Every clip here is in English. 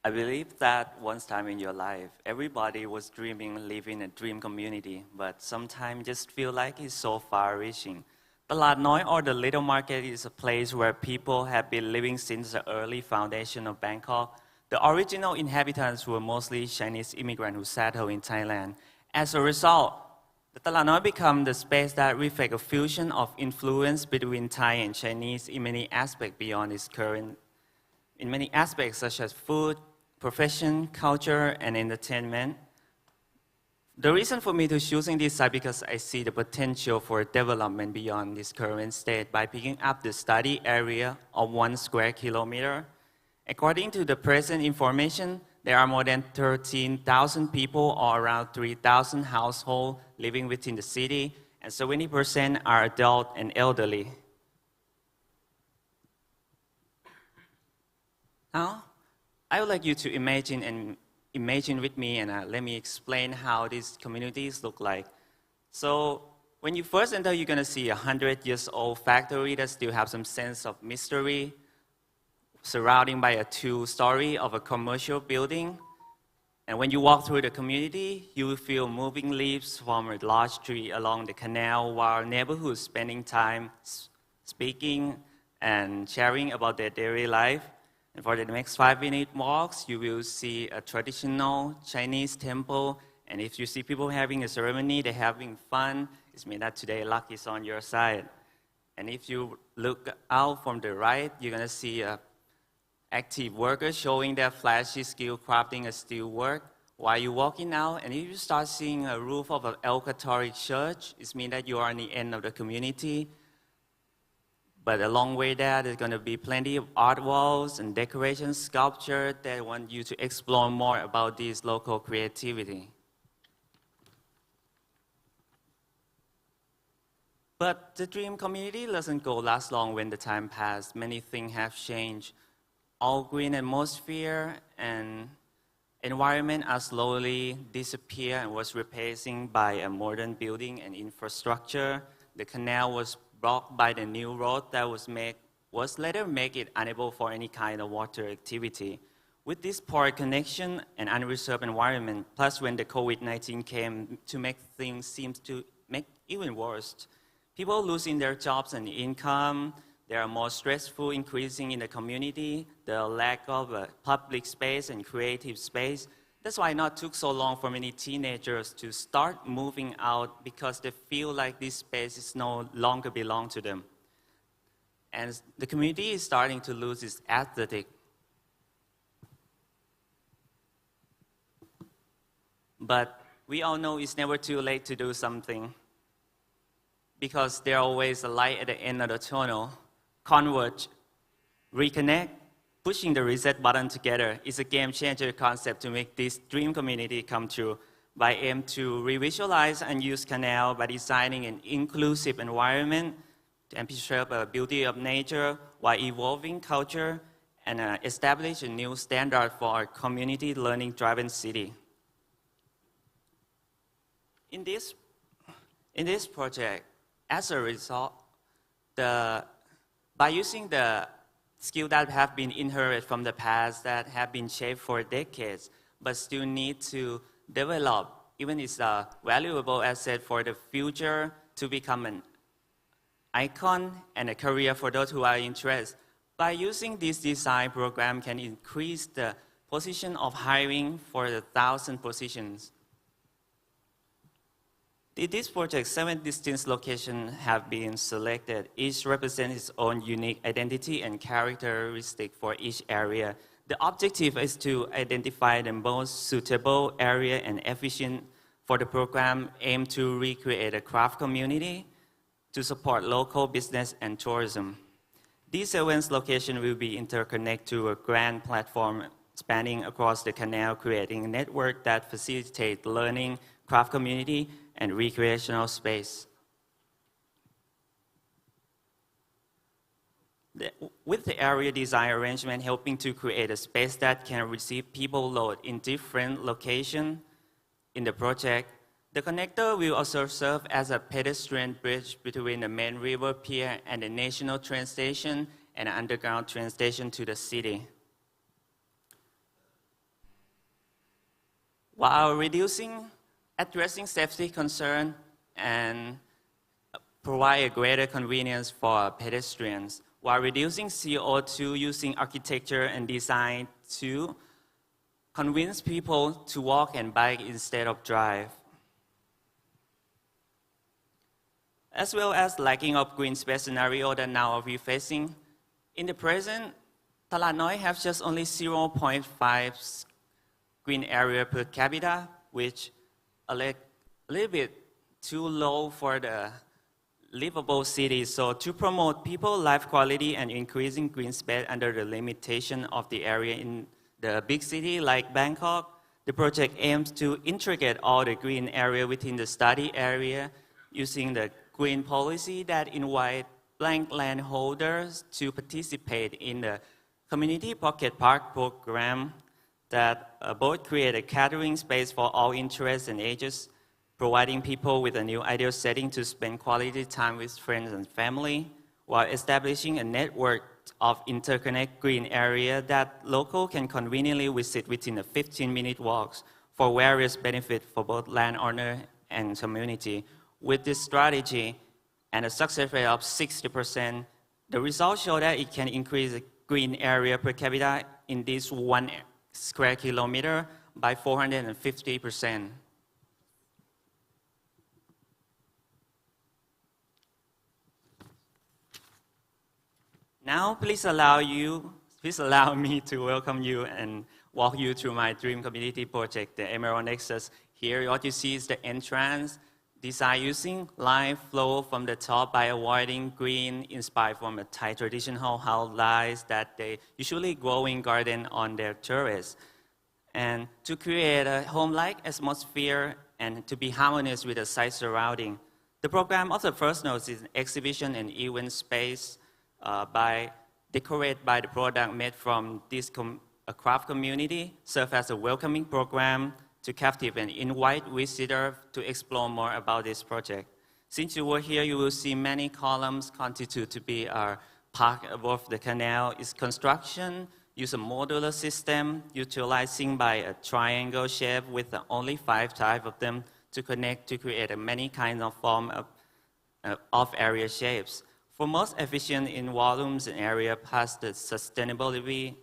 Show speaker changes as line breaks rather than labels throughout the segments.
I believe that once time in your life, everybody was dreaming living a dream community, but sometimes just feel like it's so far-reaching. The Lat Noi or the Little Market is a place where people have been living since the early foundation of Bangkok. The original inhabitants were mostly Chinese immigrants who settled in Thailand. As a result, the Lat Noi became the space that reflects a fusion of influence between Thai and Chinese in many aspects beyond its current, in many aspects such as food, profession, culture, and entertainment. The reason for me to choosing this site because I see the potential for development beyond this current state by picking up the study area of 1 square kilometer. According to the present information, there are more than 13,000 people or around 3,000 households living within the city, and 70% are adult and elderly. Now, I would like you to imagine with me and let me explain how these communities look like. So when you first enter, you're gonna see a 100-year-old factory that still have some sense of mystery, surrounded by a 2-story of a commercial building. And when you walk through the community, you will feel moving leaves from a large tree along the canal while neighborhoods spending time speaking and sharing about their daily life. And for the next 5-minute walks, you will see a traditional Chinese temple. And if you see people having a ceremony, they're having fun, it means that today luck is on your side. And if you look out from the right, you're gonna see active workers showing their flashy skill crafting a steel work while you're walking out. And if you start seeing a roof of an El Catholic church, it means that you are on the end of the community. But along the way there's going to be plenty of art walls and decoration sculpture that want you to explore more about this local creativity. But the dream community doesn't go last long when the time passes. Many things have changed. All green atmosphere and environment are slowly disappear and was replacing by a modern building and infrastructure. The canal was blocked by the new road that was later make it unable for any kind of water activity. With this poor connection and unreserved environment, plus when the COVID-19 came to make things seem to make even worse, people losing their jobs and income, there are more stressful increasing in the community, the lack of public space and creative space. That's why it not took so long for many teenagers to start moving out because they feel like this space is no longer belong to them. And the community is starting to lose its aesthetic. But we all know it's never too late to do something because there's always a light at the end of the tunnel. Converge, reconnect, pushing the reset button together is a game-changer concept to make this dream community come true. By aim to revisualize and use canal by designing an inclusive environment to preserve the beauty of nature while evolving culture and establish a new standard for a community learning-driven city. In this project, as a result, by using the skills that have been inherited from the past that have been shaped for decades, but still need to develop, even it's a valuable asset for the future to become an icon and a career for those who are interested. By using this design program can increase the position of hiring for 1,000 positions. In this project, 7 distinct locations have been selected. Each represents its own unique identity and characteristic for each area. The objective is to identify the most suitable area and efficient for the program, aim to recreate a craft community to support local business and tourism. These 7 locations will be interconnected to a grand platform spanning across the canal, creating a network that facilitates learning, craft community, and recreational space. With the area design arrangement helping to create a space that can receive people load in different locations in the project, the connector will also serve as a pedestrian bridge between the main river pier and the national train station and an underground train station to the city. while addressing safety concern and provide a greater convenience for pedestrians, while reducing CO2 using architecture and design to convince people to walk and bike instead of drive. As well as lacking of green space scenario that now we're facing. In the present, Talat Noi have just only 0.5 green area per capita, which a little bit too low for the livable city. So to promote people's life quality and increasing green space under the limitation of the area in the big city like Bangkok, the project aims to integrate all the green area within the study area using the green policy that invite blank landholders to participate in the Community Pocket Park program that both create a catering space for all interests and ages, providing people with a new ideal setting to spend quality time with friends and family, while establishing a network of interconnect green area that local can conveniently visit within a 15-minute walks for various benefits for both landowner and community. With this strategy and a success rate of 60%, the results show that it can increase the green area per capita in this 1 square kilometer by 450%. Now, please allow me to welcome you and walk you through my dream community project, the Emerald Nexus. Here, what you see is the entrance, designed using line flow from the top by avoiding green, inspired from a Thai traditional house lines that they usually grow in garden on their terrace. And to create a home-like atmosphere and to be harmonious with the site surrounding. The program also first notes is an exhibition and event space decorated by the product made from this craft community, serve as a welcoming program to captive and invite visitors to explore more about this project. Since you were here, you will see many columns constitute to be our park above the canal. Its construction use a modular system utilizing by a triangle shape with only 5 types of them to connect to create many kinds of form of area shapes. For most efficient in volumes and area past the sustainability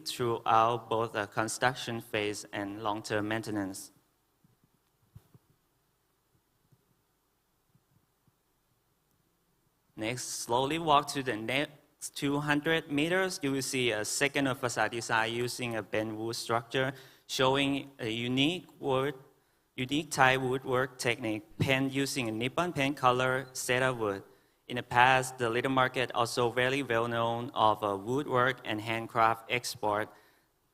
throughout both the construction phase and long-term maintenance. Next, slowly walk to the next 200 meters. You will see a second facade design using a bent wood structure, showing a unique Thai woodwork technique, paint using a Nippon Paint color set of wood. In the past, the Little Market also very well known of woodwork and handcraft export.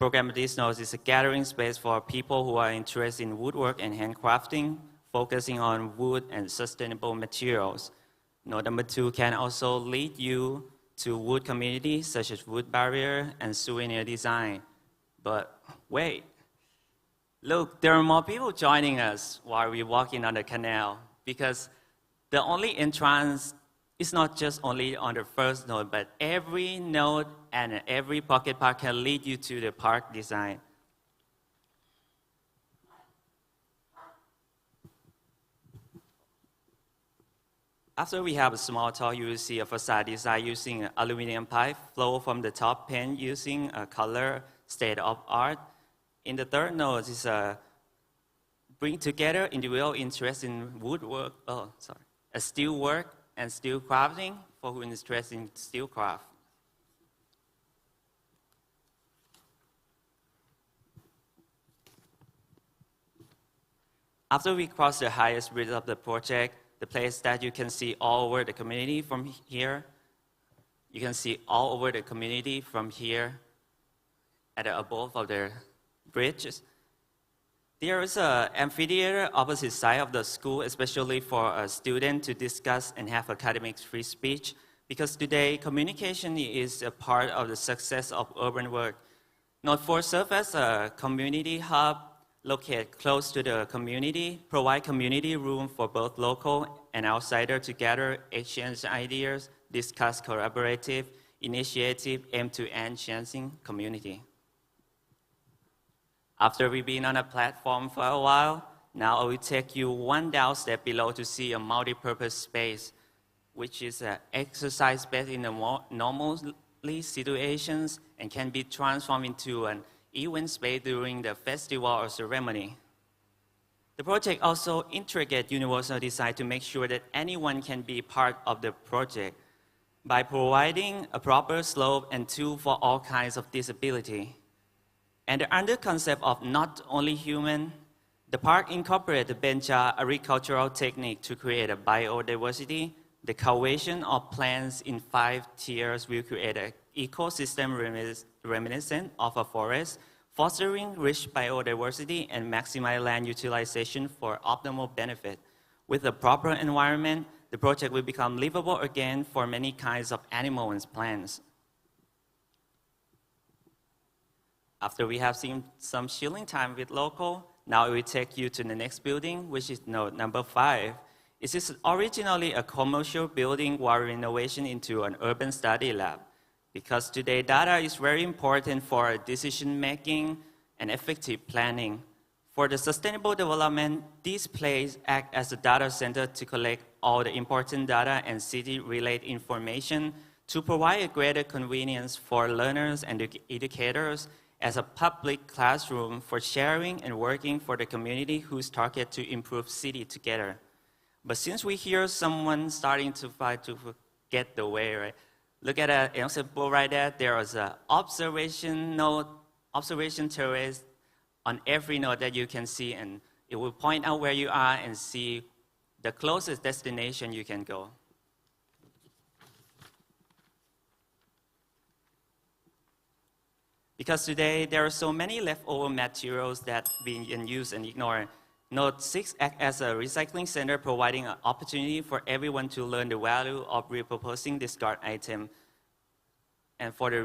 Program this knows is a gathering space for people who are interested in woodwork and handcrafting, focusing on wood and sustainable materials. Note number 2 can also lead you to wood communities such as wood barrier and souvenir design. But wait, look, there are more people joining us while we're walking on the canal, because the only entrance is not just only on the first node, but every node and every pocket park can lead you to the park design. After we have a small talk, you will see a facade design using an aluminum pipe flow from the top paint using a color state of art. In the third node is bring together individual interest in woodwork, steel work and steel crafting for who is interested in steel craft. After we cross the highest bridge of the project, the place that you can see all over the community from here, you can see all over the community from here at the above of the bridges. There is an amphitheater opposite side of the school, especially for a student to discuss and have academic free speech, because today communication is a part of the success of urban work. Not4 serves as a community hub located close to the community, provide community room for both local and outsider to gather, exchange ideas, discuss collaborative initiative aimed to enhancing community. After we've been on a platform for a while, now I will take you one down step below to see a multi-purpose space, which is an exercise space in the normally situations and can be transformed into an event space during the festival or ceremony. The project also integrates universal design to make sure that anyone can be part of the project by providing a proper slope and tool for all kinds of disability. And under concept of not only human, the park incorporates the Benja agricultural technique to create a biodiversity. The cultivation of plants in 5 tiers will create an ecosystem reminiscent of a forest, fostering rich biodiversity and maximize land utilization for optimal benefit. With a proper environment, the project will become livable again for many kinds of animals and plants. After we have seen some chilling time with local, now we take you to the next building, which is node number 5. It is originally a commercial building while renovation into an urban study lab. Because today data is very important for decision making and effective planning. For the sustainable development, these places act as a data center to collect all the important data and city-related information to provide a greater convenience for learners and educators as a public classroom for sharing and working for the community whose target to improve city together. But since we hear someone starting to fight to get the way, right? Look at an example right there. There is an observation node, observation terrace on every node that you can see, and it will point out where you are and see the closest destination you can go. Because today there are so many leftover materials that being in use and ignored. Node 6 acts as a recycling center, providing an opportunity for everyone to learn the value of repurposing discard items and for the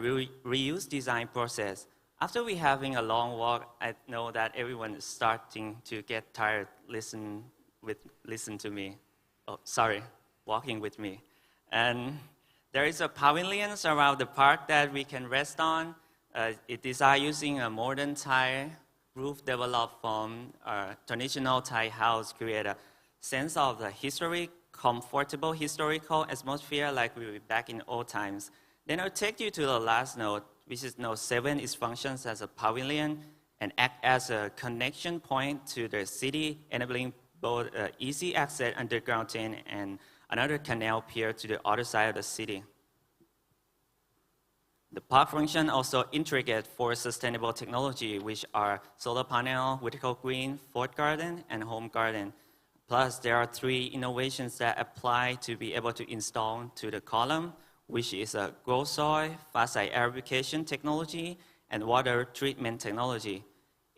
reuse design process. After we having a long walk, I know that everyone is starting to get tired. Listen to me. Oh, sorry, walking with me. And there is a pavilion around the park that we can rest on. It designed using a modern Thai roof developed from a traditional Thai house, create a sense of the history, comfortable historical atmosphere like we were back in old times. Then I'll take you to the last node, which is node 7. It functions as a pavilion and act as a connection point to the city, enabling both easy access underground train and another canal pier to the other side of the city. The park function also integrates 4 sustainable technology, which are solar panel, vertical green, fort garden, and home garden. Plus, there are 3 innovations that apply to be able to install to the column, which is a grow soil, fast-site aerification technology, and water treatment technology.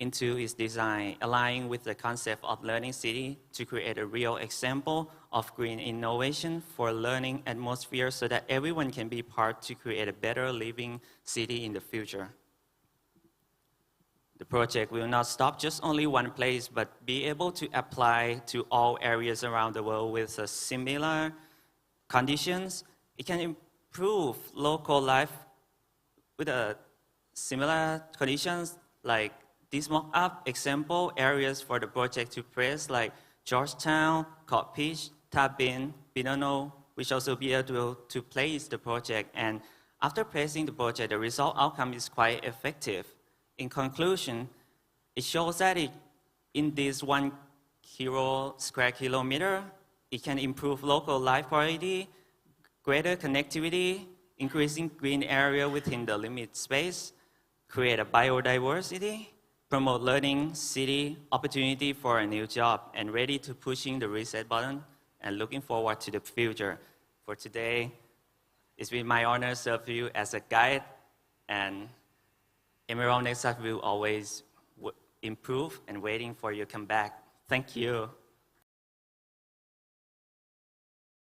Int'l is designed aligning with the concept of learning city to create a real example of green innovation for learning atmosphere so that everyone can be part to create a better living city in the future. The project will not stop just only one place, but be able to apply to all areas around the world with similar conditions. It can improve local life with similar conditions like this mock-up example areas for the project to place like Georgetown, Codfish, Tabin, Binono, which also be able to place the project. And after placing the project, the result outcome is quite effective. In conclusion, it shows that in this 1 square kilometer, it can improve local life quality, greater connectivity, increasing green area within the limited space, create a biodiversity, promote learning, city, opportunity for a new job, and ready to pushing the reset button and looking forward to the future. For today, it's been my honor to serve you as a guide, and Emerald Nexus will always improve and waiting for your comeback. Thank you.